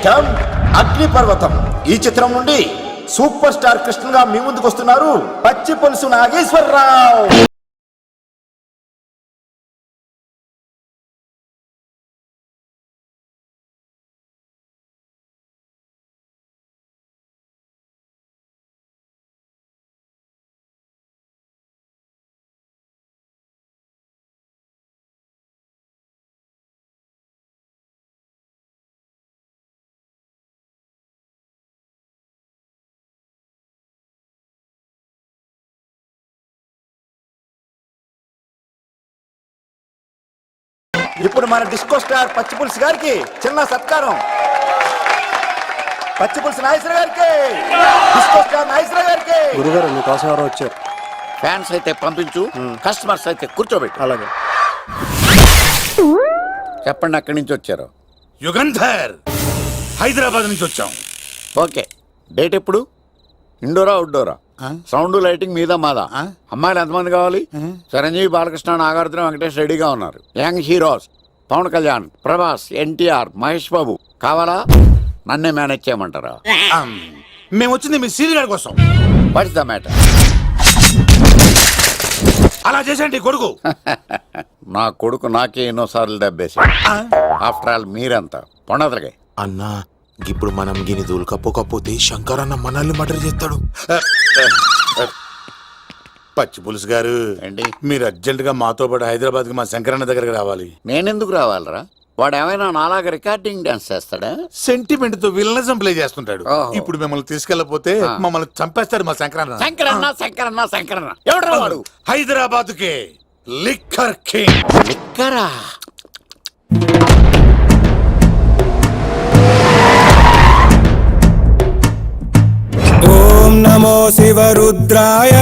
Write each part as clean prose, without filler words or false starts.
Item అగ్నిపర్వతం. ఈ చిత్రం నుండి సూపర్ స్టార్ కృష్ణగా మీ ముందుకు వస్తున్నారు పచ్చి పులుసు నాగేశ్వరరావు. ఇప్పుడు మన డిస్కో స్టార్ పచ్చి పులుసు గారికి చిన్న సత్కారం. పచ్చి పులుసు నాగేశ్వర గారికి, డిస్కో స్టార్ నాగేశ్వర గారికి. గురుగారు మీకోసం ఎవరో వచ్చారు. ఫ్యాన్స్ అయితే పంపించు, కస్టమర్స్ అయితే కూర్చోబెట్టు. అలాగే. చెప్పండి, అక్కడి నుంచి వచ్చారు. యుగంధర్, హైదరాబాద్ నుంచి వచ్చాం. ఓకే, డేట్ ఎప్పుడు? ఇండోరా అవుట్డోరా? సౌండ్ లైటింగ్ మీద మాదా? అమ్మాయిలు ఎంతమంది కావాలి? చిరంజీవి, బాలకృష్ణ, నాగార్జున, వెంకటేష్ రెడీగా ఉన్నారు. యంగ్ హీరోస్ పవన్ కళ్యాణ్, ప్రభాస్, ఎన్టీఆర్, మహేష్ బాబు కావాలా? నన్నే మేనేజ్ చేయమంటారా? మేము వచ్చింది మీ సీరియల్ గారి కోసం. What's the matter? అలా చేసేయండి కొడుకు. నా కొడుకు నాకే ఎన్నోసార్లు దెబ్బేసి. ఆఫ్టర్ ఆల్ మీరంతా పొండదలకే. అన్నా, ఇప్పుడు మనం గిని దూలకపోతే శంకర్ అన్న మనల్ని మర్డర్ చేస్తాడు. పచ్చి పులుసు గారు, ఏంటి? మీరు అర్జెంట్ గా మాతో పాటు హైదరాబాద్ కి మా శంకరన్న దగ్గరకు రావాలి. నేనెందుకు రావాలరా? వాడు ఏమైనా నాలాగా రికార్డింగ్ డాన్స్ చేస్తాడా? సెంటిమెంట్ తో విలనిజం ప్లే చేస్తుంటాడు. ఓహో. ఇప్పుడు మిమ్మల్ని తీసుకెళ్లపోతే మమ్మల్ని చంపేస్తాడు మా శంకరన్న. శంకరన్న శంకరన్న శంకరన్న ఎవడరా వాడు? హైదరాబాద్ కే లిక్కర్ కింగ్. లిక్కరా? ఓం నమో శివరుద్రాయ,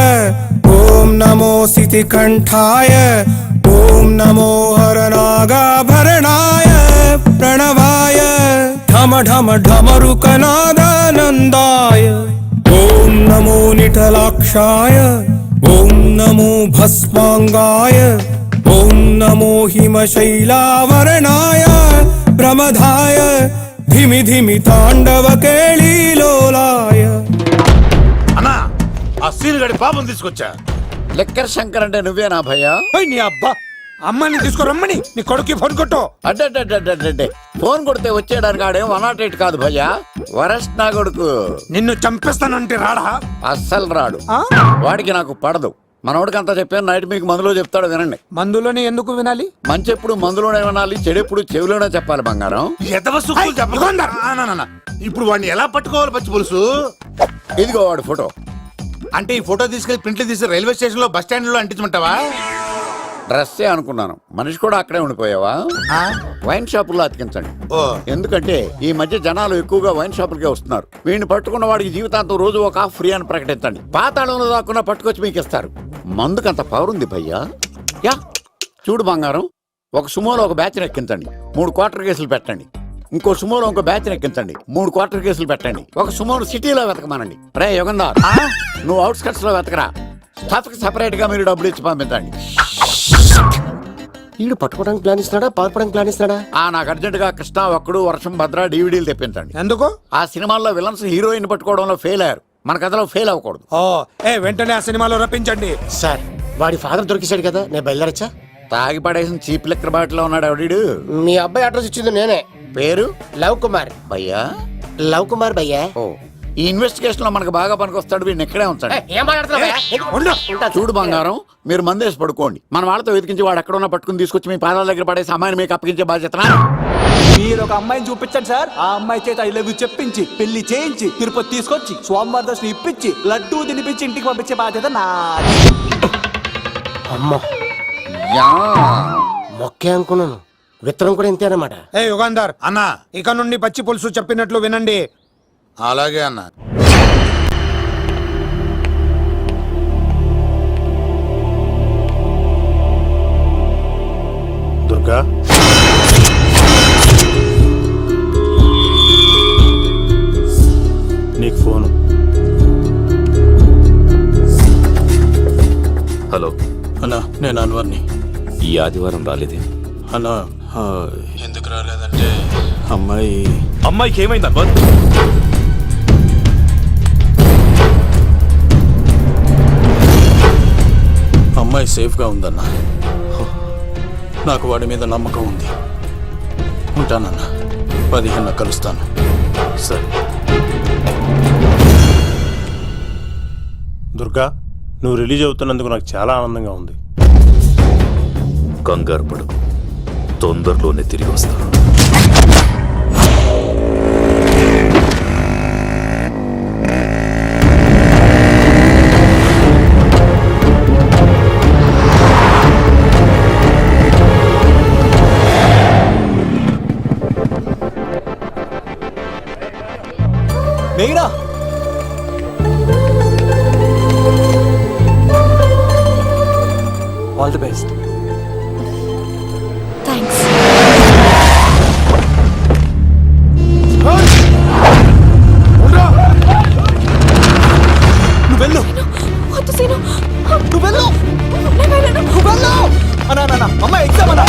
ఓం నమో సితికంఠాయ, ఓం నమో హరనాగాభరణాయ ప్రణవాయ ఢమ ఢమ ఢమరుకనాదానందాయ, ఓం నమో నిఠలాక్షాయ, ఓం నమో భస్మాంగాయ, ఓం నమో హిమశైలావరణాయ ప్రమదాయ ధిమి ధిమి తాండవ కేళీలోలాయ. అన్నా, ఆ సీన్ గడి పాపం తీసుకొచ్చా. లిక్కర్ శంకర్ అంటే నువ్వేనా భయ్యా? నీ అబ్బా, అమ్మాయిని తీసుకురమ్మని నీ కొడుకు ఫోన్ కొట్టు. అడ్డే ఫోన్ కొడితే వచ్చేయడానికి ఆడేం 108 కాదు భయ్యా, వరస్ట్ నా కొడుకు. నిన్ను చంపేస్తానంటే రాడా? అస్సలు రాడు. వాడికి నాకు పడదు. మనోడికి అంతా చెప్పాను, నైట్ మీకు మందులో చెప్తాడు వినండి. మందులోనే ఎందుకు వినాలి? మంచి ఎప్పుడు మందులోనే వినాలి, చెడు ఎప్పుడు చెవిలోనే చెప్పాలి బంగారం. ఎదవ సుక్కులు చెప్పకుండా. ఇప్పుడు వాడిని ఎలా పట్టుకోవాలి పచ్చి పులుసు? ఇదిగో వాడు ఫోటో. అంటే ఈ ఫోటో తీసుకెళ్లి ప్రింట్లు తీసి రైల్వే స్టేషన్ లో బస్ స్టాండ్ లో అంటించమంటావా? డ్రెస్సే అనుకున్నాను, మనిషి కూడా అక్కడే ఉండిపోయావా? వైన్ షాపుల్లో అతికించండి. ఎందుకంటే ఈ మధ్య జనాలు ఎక్కువగా వైన్ షాపులకే వస్తున్నారు. వీడిని పట్టుకున్న వాడికి జీవితాంతం రోజు ఒక ఆఫ్ ఫ్రీ అని ప్రకటించండి. పాతాళంలో దాక్కున్నా పట్టుకొచ్చి మీకు ఇస్తారు. మందుకంత పవర్ ఉంది భయ్యా. యా చూడు బంగారం, ఒక సుమోలో ఒక బ్యాచ్ ఎక్కించండి, 3 క్వార్టర్ కేసులు పెట్టండి. ఇంకో సుమోలో ఇంకో బ్యాచ్ ఎక్కించండి, 3 క్వార్టర్ కేసులు పెట్టండి. ఒక సుమోను సిటీలో వెతకమానండి. రే యుగంధర్, నువ్వు అవుట్స్కట్స్ లో వెతకరా. స్టాఫ్ కి సెపరేట్ గా మీరు డబ్బులు ఇచ్చి పంపించండి. వీడు పట్టుకోవడానికి ప్లాన్ ఇస్తున్నాడా, పాల్పడానికి ప్లాన్ ఇస్తున్నాడా? నాకు అర్జెంట్ గా కృష్ణ, ఒక్కడు, వర్షం, భద్ర డివిడీలు తెప్పించండి. ఎందుకు? ఆ సినిమాల్లో విలన్స్ హీరోయిన్ పట్టుకోవడంలో ఫెయిల్ అయ్యారు, మన కథలో ఫెయిల్ అవ్వకూడదు. వెంటనే ఆ సినిమాలో రప్పించండి. సార్, వాడి ఫాదర్ దొరికేశాడు కదా, నేను బయలుదేరచ్చా? తాగి పడేసిన చీప్ లిక్కర్ బాటిలో ఉన్నాడు ఎవడీడు? మీ అబ్బాయి అడ్రస్ ఇచ్చింది నేనే. పేరు? లవ్ కుమార్. భయ్యా? లవ్ కుమార్ భయ్యా. ఓ, ఈ ఇన్వెస్టిగేషన్ లో మనకు బాగా పనికొస్తాడు. వీడిని ఎక్కడే ఉంచండి. చూడు బంగారం, మీరు మందేసి పడుకోండి. మన వాళ్ళతో వెతికించి వాడు ఎక్కడ ఉన్నా పట్టుకుని తీసుకొచ్చి మీ పాదాల దగ్గర పడేసి అమ్మాయిని మీకు అప్పగించే బాధ్యత. మీరు ఒక అమ్మాయిని చూపించండి సార్. ఆ అమ్మాయి చేత ఐ లవ్ యూ చెప్పించి పెళ్లి చేయించి తిరుపతి తీసుకొచ్చి స్వామివారి దర్శనం ఇప్పించి లడ్డూ తినిపించి ఇంటికి పంపించే బాధ్యత నాది. అమ్మా, మొక్కే అనుకున్నాను, విత్తనం కూడా ఇంతే అన్నమాట. యుగంధర్ అన్నా, ఇక నుండి పచ్చి పులుసు చెప్పినట్లు వినండి. అలాగే అన్నా. దుర్గా, నీకు ఫోను. హలో అన్నా, నేను అన్వర్ని. ఈ ఆదివారం రాలేదే అన్నా, ఎందుకు రాలేదంటే అమ్మాయి అమ్మాయికి ఏమైంది అన్వర్? అమ్మాయి సేఫ్గా ఉందన్నా. నాకు వాడి మీద నమ్మకం ఉంది. ఉంటానన్నా. 15 కలుస్తాను. సరే. దుర్గా, నువ్వు రిలీజ్ అవుతున్నందుకు నాకు చాలా ఆనందంగా ఉంది. కంగారు పడకు, తొందరలోనే తిరిగి వస్తాను. మేఘనా, ఆల్ ది బెస్ట్. థ్యాంక్స్. నువ్వు వెళ్ళు. వద్దు సీను. నువ్వు వెళ్ళు. నేను వెళ్ళను. నువ్వు వెళ్ళు. అన్నా అమ్మ ఎగ్జామ్ అన్నా.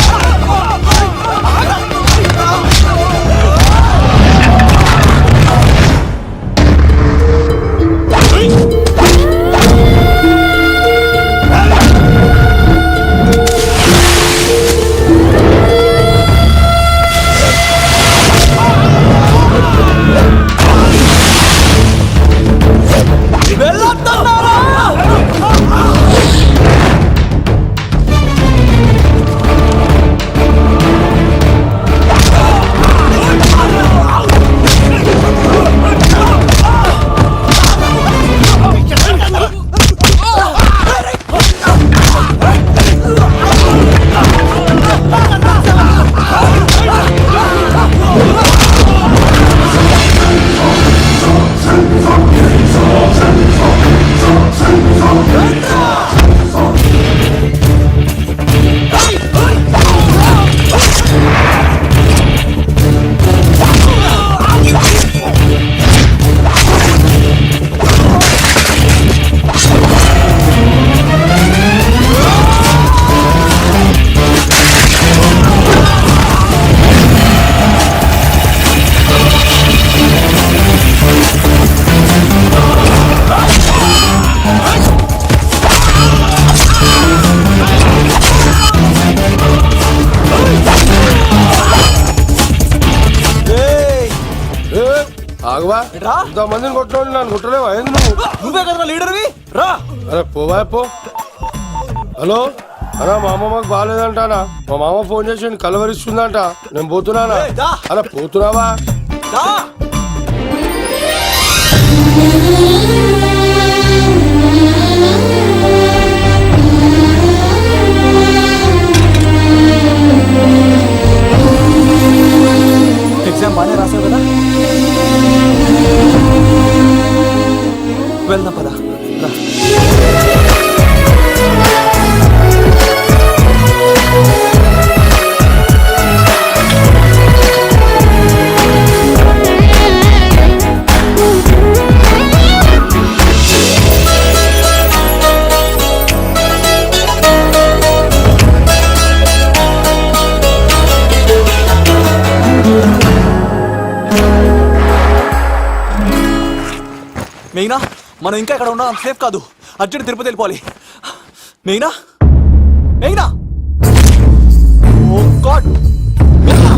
మందిని కొట్టడం నన్ను కొట్టలేవా? నువ్వే కదా లీడర్వి, రా. అరే పోవా పో. హలో అన్నా, మా అమ్మమ్మకి బాగాలేదంటానా? మా మామ ఫోన్ చేసి కలవరిస్తుందంట. నేను పోతున్నానా? అలా పోతున్నావా? ఎగ్జామ్ బాగానే రాసావు కదా? వెళ్దాం పదా. మేఘనా, మనం ఇంకా ఇక్కడ ఉన్నాం, సేఫ్ కాదు. అర్జెంట్ తిరుపతి వెళ్ళిపోవాలి. మేఘనా, మేఘనా, ఓ గాడ్, మేఘనా,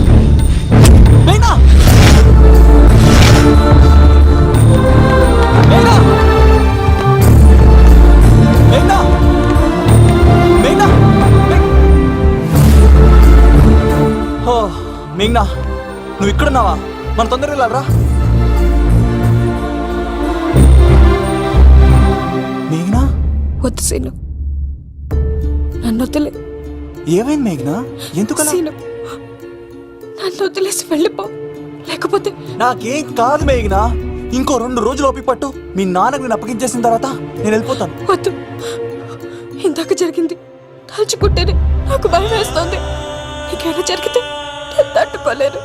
మేఘనా, మేఘనా, మేఘనా, మేఘనా, ఓ మేఘనా, నువ్వు ఇక్కడున్నావా? మనం తొందరగా వెళ్ళాలరా. మేఘనా, వద్దు సీను, నన్ను వదిలే. ఏమైంది మేఘనా? ఎందుకలా? సీను, నన్ను వదిలేసి వెళ్ళిపో, లేకపోతే. నాకేం కాదు మేఘనా, ఇంకో 2 రోజులు ఓపిక పట్టు. మీ నాన్నకు నేను అప్పగించేసిన తర్వాత నేను వెళ్ళిపోతాను. వద్దు, ఇందాక జరిగింది తలుచుకుంటేనే నాకు భయం వేస్తోంది. ఇంకేమైనా జరిగితే నేను తట్టుకోలేను.